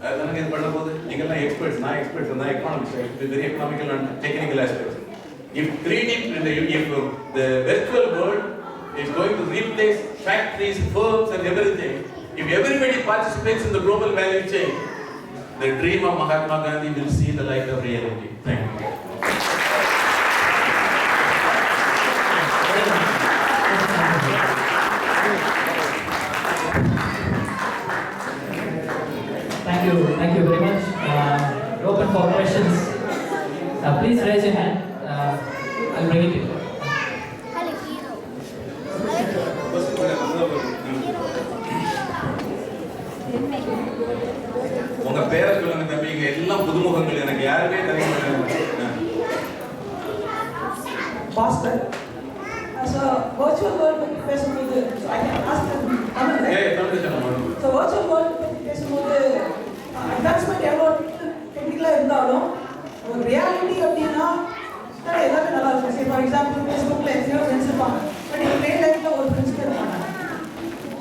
அதனால இது பண்ண போது நீங்கெல்லாம் experts, நான் expert, நான் economics, very economical and technical aspects. If 3D, if the virtual world is going to replace factories, firms and everything, if everybody participates in the global value chain, the dream of Mahatma Gandhi will see the light of reality. Thank you. Thank you very much. Open for questions. Please raise your hand. I'll bring it to you. உங்க பேரை சொல்லுங்க தம்பி. இங்க எல்லாம் புதுமுகங்கள், எனக்கு யாருமே தெரிய மாட்டாங்க. Pastor, as a virtual world பத்தி பேசும்போது I can ask them so virtual world பத்தி பேசும்போது advancement எவ்வளோ டெக்னிக்கலாக இருந்தாலும் ஒரு ரியாலிட்டி அப்படின்னா எல்லாமே நல்லா இருக்கும். சரி ஃபார் எக்ஸாம்பிள் ஃபேஸ்புக்கில் எத்தனையோ ஃப்ரெண்ட்ஸ் இருப்பாங்க, பட் இப்போ ரியல் லைஃப்பில் ஒரு ஃப்ரெண்ட்ஸ்க்கு இருப்பாங்க.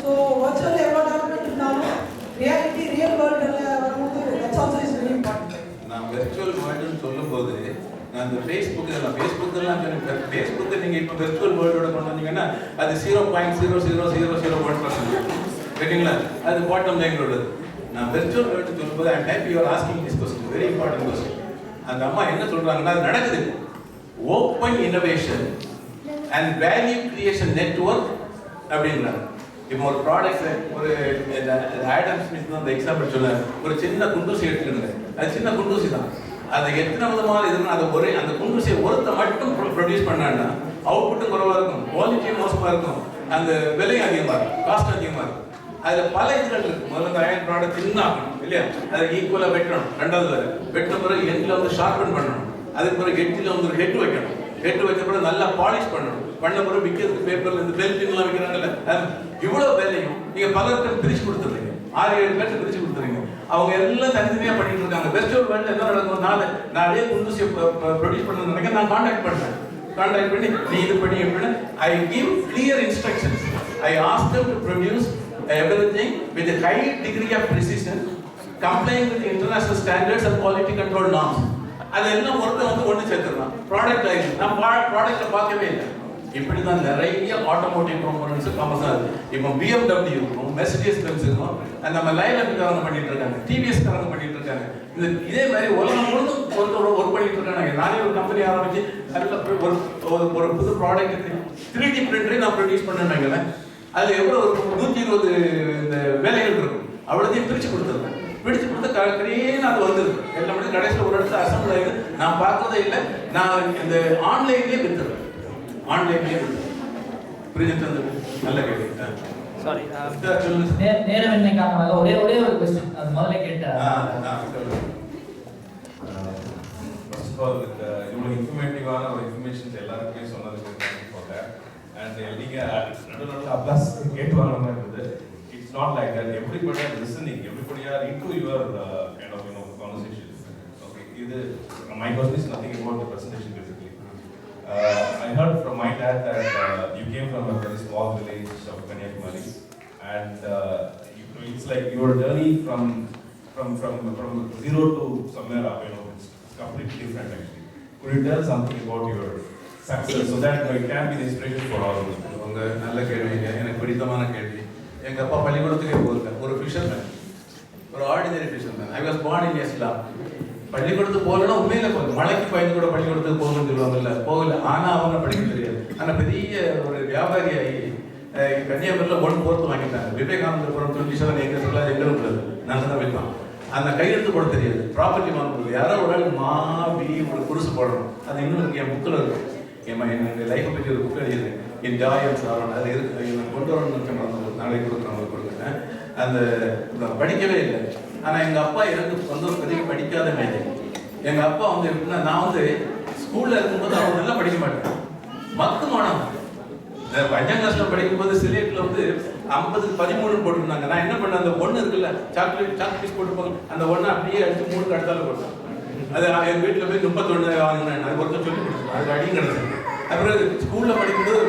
ஸோ வர்ச்சுவல் எவ்வளோ டெவலப்மெண்ட் இருந்தாலும் ரியாலிட்டி ரியல் வேர்ல்டில் வரும்போது that's also is very important. நான் வெர்ச்சுவல் வேர்ல்டுன்னு சொல்லும்போது நான் இந்த ஃபேஸ்புக்கை நீங்கள் இப்போ வெர்ச்சுவல் வேர்ல்டோட கொண்டு வந்தீங்கன்னா அது 0.00001%. சரிங்களா? அது பாட்டம் லைனோட. நான் வெர்ச்சுவல் வேர்ல்டு சொல்லும்போது I type you are asking this question, very important question. அந்த அம்மா என்ன சொல்றாங்கன்னா அது நடக்குது. Open innovation and value creation network அப்படின்றாங்க. இப்போ ஒரு ப்ராடக்ட், ஒரு ஆடம் ஸ்மித் அந்த எக்ஸாம்பிள் சொல்ல, ஒரு சின்ன குண்டூசி எடுத்துக்கிடுங்க. அது சின்ன குண்டூசி தான். அது எத்தனை விதமான இதுன்னா அது ஒரே அந்த குண்டூசியை ஒருத்த மட்டும் ப்ரொடியூஸ் பண்ணான்னா அவுட்புட்டும் குறைவாக இருக்கும், குவாலிட்டியும் மோசமாக இருக்கும், அந்த விலையும் அதிகமாக இருக்கும், காஸ்ட் அதிகமாக இருக்கும். அதில் பல இதுகள் இருக்கு. முதல்ல அந்த அயன் ப்ராடக்ட் தின்னாக்கணும் இல்லையா, அதை ஈக்குவலாக வெட்டணும். ரெண்டாவது வெட்டின பிறகு எண்டில் வந்து ஷார்பன் பண்ணணும். அதுக்கு பிறகு எட்டில் வந்து ஒரு ஹெட் வைக்கணும். ஹெட் வைக்க பிறகு நல்லா பாலிஷ் பண்ணணும். பண்ண பிறகு விற்கிறதுக்கு பேப்பரில் இந்த பெல்ட்லாம் விற்கிறாங்கல்ல, இவ்வளோ வேலையும் நீங்கள் பலருக்கு பிரித்து கொடுத்துருங்க. 6-7 பேருக்கு பிரித்து கொடுத்துருங்க. அவங்க எல்லாம் தனித்தனியாக பண்ணிட்டு இருக்காங்க. வெர்ச்சுவல் வேர்ல்டில் என்ன நடக்கும்? நானே குண்டூசியை ப்ரொடியூஸ் பண்ண நினைக்க நான் கான்டாக்ட் பண்ணுறேன். கான்டாக்ட் பண்ணி நீ இது பண்ணி எப்படின்னா I give clear instructions. I ask them to produce everything with a high degree of precision, complying with international standards and quality control norms. அதெல்லாம் ஒருத்தர் வந்து ஒன்று சேர்த்துடலாம். ப்ராடக்ட் ஆகிடுச்சு. நான் ப்ராடக்டை பார்க்கவே இல்லை. இப்படி தான் நிறைய ஆட்டோமோட்டிவ் காம்பனன்ட்ஸ் ஃபேமஸாக இருக்குது. இப்போ BMW இருக்கும், மெர்சிடிஸ் பென்ஸ் இருக்கும், நம்ம லைலன்காரங்க பண்ணிட்டு இருக்காங்க, டிவிஎஸ்காரங்க பண்ணிட்டு இருக்காங்க. இதே மாதிரி உலகம் முழுதும் ஒர்க் பண்ணிட்டு இருக்காங்க. நானே ஒரு கம்பெனி ஆரம்பிச்சு அதில் ஒரு புது ப்ராடக்ட்டுக்கு 3D பிரிண்டரை நான் ப்ரொடியூஸ் பண்ணேன்னு அதில் எவ்வளோ ஒரு 120 இந்த வேலைகள் இருக்கும். அவ்வளோதையும் பிரித்து கொடுத்துருக்கேன். பிடிச்சு கொடுத்து கடையின்னு அது வந்துருக்கு. எல்லாமே கடைசியில் ஒரு இடத்துல அசம்பிள் ஆகிடுது. நான் பார்த்ததே இல்லை. நான் இந்த ஆன்லைன்லேயே விற்றுறேன். ஆன்லைன்லேயே புரிஞ்சுட்டு வந்து நல்ல கேட்டேன். சாரி, நேரம் என்ன காரணமாக ஒரே ஒரு கொஸ்டின் அது முதல்ல கேட்டேன். ஃபர்ஸ்ட் ஆஃப் ஆல் இவ்வளோ இன்ஃபர்மேட்டிவான ஒரு இன்ஃபர்மேஷன்ஸ் எல்லாருக்குமே சொன்னதுக்கு போங்க. அண்ட் நீங்கள் நடுவில் அப்ளாஸ் கேட்டு வாங்கின மாதிரி இருந்தது. It's not like that. Everybody are listening. Everybody are into your kind of conversation. Okay. My question is nothing about the presentation basically. I heard from my dad that you came from a very small village of Kanyakumari, and it's like your journey from zero to somewhere up. It's completely different actually. Could you tell something about your success so that it can be the inspiration for all of us? உங்க நல்ல கேள்விங்க, எனக்கு பிடித்தமான கேள்வி. எங்கள் அப்பா பள்ளிக்கூடத்துக்கே போயிருக்கேன். ஒரு ஃபிஷர்மேன், ஒரு ordinary fisherman. I was born in Islam. பள்ளிக்கூடத்துக்கு போகலன்னா உண்மையில போகுது. மலைக்கு பயந்து கூட பள்ளிக்கூடத்துக்கு போகணும்னு சொல்லுவாங்கல்ல, போகல. ஆனால் அவங்க படிக்க தெரியாது. ஆனால் பெரிய ஒரு வியாபாரி ஆகி கன்னியாகுமரியில் 1/4 வாங்கிட்டாங்க. விவேகானந்தபுரம் 27 ஏக்கர்ஸ் எங்களுக்கு உள்ளது. நாங்கள் தான் வைப்போம். அந்த கையெழுத்து போட தெரியாது. ப்ராப்பர்ட்டி வாங்கும்போது யாரோ ஒரு ஆள் ஒரு குருசு போடணும். அது இன்னும் இருக்கு, என் புக்கில் இருக்கும். என் லைஃப்பை பற்றி ஒரு புக் எழுதியிருக்கேன். என் ஜாயம் சாரோன் அது இருக்கு. எனக்கு கொண்டு வரணும்னு நாளைக்கு கொடுக்குறவங்களுக்கு கொடுக்குறேன். அந்த படிக்கவே இல்லை. ஆனால் எங்கள் அப்பா எனக்கு வந்து பெரிய படிக்காத மேலே. எங்கள் அப்பா வந்து எப்படின்னா, நான் வந்து ஸ்கூலில் இருக்கும்போது அவங்க நல்லா படிக்க மாட்டேன். மக்கு மாணவன். 5ஆம் கிளாஸில் படிக்கும்போது சிலேட்டில் வந்து 50-13 போட்டுருந்தாங்க. நான் என்ன பண்ணேன், அந்த ஒன்று இருக்குல்ல சாக் பீஸ் போட்டுருப்பாங்க, அந்த ஒன்று அப்படியே அடிச்சு 3 கடத்தால போட்டேன். அது என் வீட்டில் போய் 31 வாங்கினேன். அது ஒருத்தர் சொல்லி கொடுத்தேன், அது அடியும் கிடச்சேன். அப்புறம் ஸ்கூலில் படிக்கும்போது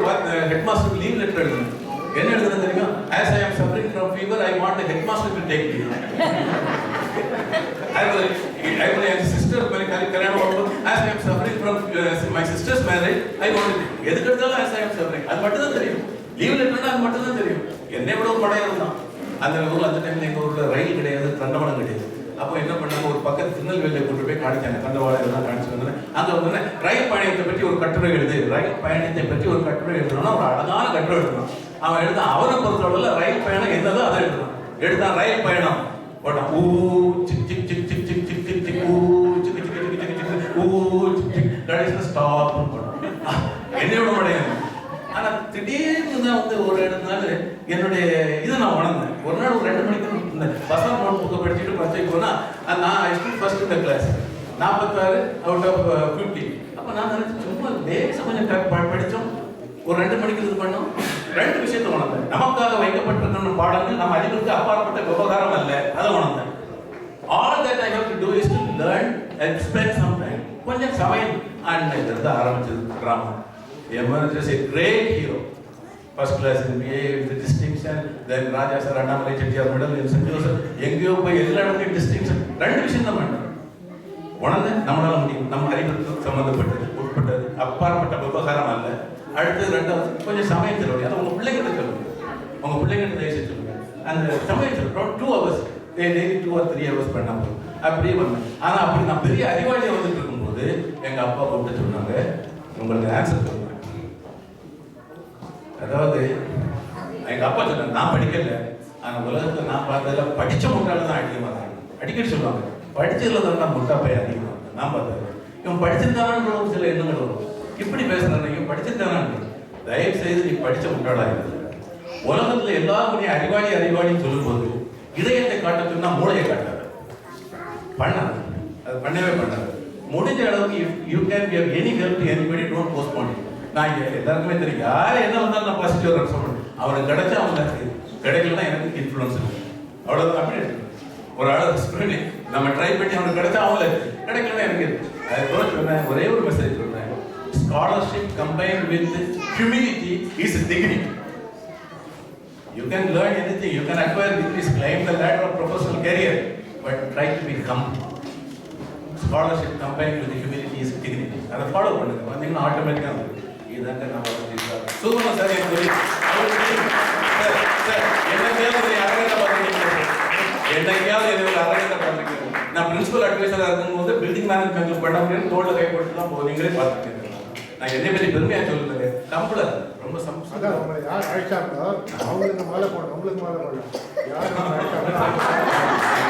ஹெட் மாஸ்டருக்கு லீவ் லெட்டர் எழுதுனேன். என்ன எழுதுனது தெரியுமா? As I am suffering from fever, I want the headmaster to take me. I was a sister, as I am suffering from my sister's marriage, I want to. எதுக்கு எடுத்தாலும் as I am suffering, அது மட்டும் தான் தெரியும். Leave லெட்டர்னா அது மட்டும் தான் தெரியும். என்னை விட ஒரு படையாக இருந்தான். அந்த ஊரில் அந்த டைமில் எங்கள் ஊரில் ரயில் கிடையாது, தண்டவாளம் கிடையாது. அப்போ என்ன பண்ணாங்க, ஒரு பக்கத்து திருநெல்வேலியை கொண்டு போய் காணிச்சாங்க. தண்டவாளம் இதெல்லாம் காணிச்சு வந்தேன். அங்கே வந்து ரயில் பயணத்தை பற்றி ஒரு கட்டுரை எழுது, ரயில் பயணத்தை பற்றி ஒரு கட்டுரை எழுதணும்னா ஒரு அழகான கட்டுரை எழுதணும். அவன் எழுதான். அவனை பொறுத்தளவில் ரயில் பயணம் என்னதோ அதை எழுதணும். எடுத்தான் ரயில் பயணம் போட்டான். ஊ சிக் சிக் சிக் சிக் சிக் சிக் சிக் சிக் ஊ சிக் சிக் சிக் சிக் சிக் ஊ சிக் சிக் கடைசியில் ஸ்டாப்னு போட்டான். என்னையோட முடியாது. ஆனால் திடீர்னு தான் வந்து ஒரு இடத்துனால என்னுடைய இதை நான் உணர்ந்தேன். ஒரு நாள் ஒரு 2 மணிக்கு இந்த பசங்க நோட் புக்கை படிச்சுட்டு பரீட்சைக்கு போனால் நான் ஐ ஸ்கூல் ஃபர்ஸ்ட் இந்த கிளாஸ் 46 அவுட் ஆஃப் 50. அப்போ நான் நினச்சேன் சும்மா லேசாக கொஞ்சம் படித்தோம். ஒரு 2 மணிக்கு இது பண்ணோம். 2 விஷயத்தை உணர்ந்தேன். நமக்காக வைக்கப்பட்டிருக்கிற பாடங்கள் நம்ம அறிவுக்கு அப்பாற்பட்ட விவகாரம் அல்ல, அதை உணர்ந்தேன். All that I have to do is to learn and spend some time. கொஞ்சம் சமையல் இருந்து ஆரம்பிச்சது drama. Emerged as a great hero. First class in BA with distinction. Then Raja sir, Annamalai Chettiar medal in St. Joseph. எங்கேயோ போய் எல்லா இடத்துலையும் distinction. 2 விஷயம் தான் பண்ணேன். உணர்ந்து நம்மளால முடியும். நம்ம அறிவுக்கு சம்மந்தப்பட்டது, உட்பட்டது, அப்பாற்பட்ட விவகாரம் அல்ல. அடுத்து 2வது கொஞ்சம் சமயம் செலவு. அதை உங்கள் பிள்ளைங்கிட்ட சொல்லுங்க. உங்கள் பிள்ளைங்கிட்ட தயவுசெய்து சொல்லுங்க. அந்த சமயம் செலவு 2 hours, டெய்லி 2 or 3 hours பண்ண போதும். அப்படியே வந்தேன். ஆனால் அப்படி நான் பெரிய அறிவாளியாக வந்துட்டு இருக்கும்போது எங்கள் அப்பா கூப்பிட்டு சொன்னாங்க, உங்களுக்கு ஆன்சர் சொல்லுவேன். அதாவது எங்கள் அப்பா சொன்னாங்க, நான் படிக்கல, ஆனால் உலகத்தில் நான் பார்த்ததில் படித்த முட்டாள் தான் அதிகமாக தான். அடிக்கடி சொல்லுவாங்க, படித்ததில் தான் நான் முட்டா பையன் அதிகமாக இருந்தேன். நான் பார்த்தது இவன் படிச்சிருந்தானு ஒரு சில எண்ணங்கள் வரும். இப்படி பேசுறாங்க, இவன் படிச்சிருந்தானு. தயவு செய்து நீ படித்த முட்டாளா இருக்குது. உலகத்தில் எல்லாரும் நீ அறிவாளின்னு சொல்லும்போது இதயத்தை காட்டத்துன்னா மூளையை காட்டாது. பண்ணாது, அது பண்ணவே பண்ணாது. முடிஞ்ச அளவுக்கு you can give any help to anybody, don't postpone it. நான் எல்லாருக்குமே தெரியும், யார் என்ன வந்தாலும் நான் பாசிட்டிவ் ரெஸ்பாண்ட் பண்ணுவேன். அவனுக்கு கிடைச்சா அவனுக்கு கிடைக்கலன்னா எனக்கு இன்ஃப்ளூயன்ஸ் இல்லை, அவ்வளோதான். அப்படி ஒரு ஆளை பண்ணி நம்ம ட்ரை பண்ணி அவனுக்கு கிடைச்சா அவங்களுக்கு கிடைக்கலன்னா எனக்கு அதுபோல சொன்னேன். ஒரே ஒரு மெசேஜ் சொன்னேன், scholarship combined with humility is dignity. You can learn anything, you can acquire degrees, climb the ladder of professional career, but try to be humble. Scholarship combined with humility is dignity. அதை follow பண்ணுங்க, வந்தீங்கன்னா ஆட்டோமேட்டிக்காக வந்துடும். இதாங்க நான் வளர்த்துருக்கேன். சூப்பராக sir எனக்கு sir என்னைக்காவது அரங்கத்தை பார்த்துருக்கேன், என்னைக்காவது எனக்கு அரங்கத்தை பார்த்துருக்கேன். நான் பிரின்சிபல் அட்வைசராக இருக்கும்போது பில்டிங் மேனேஜ்மெண்ட் பண்ண முடியும், தோளில் கை போட்டு தான் போவீங்களே பார்த்துருக்கேன். நான் என்னை பற்றி பெருமையாக சொல்லுறது கம்பளர் ரொம்ப அதான் உங்களை யார் அழைச்சாங்களோ அவங்களுக்கு மாலை போடணும், உங்களுக்கு மாலை போடணும். யார் அழைச்சாங்களோ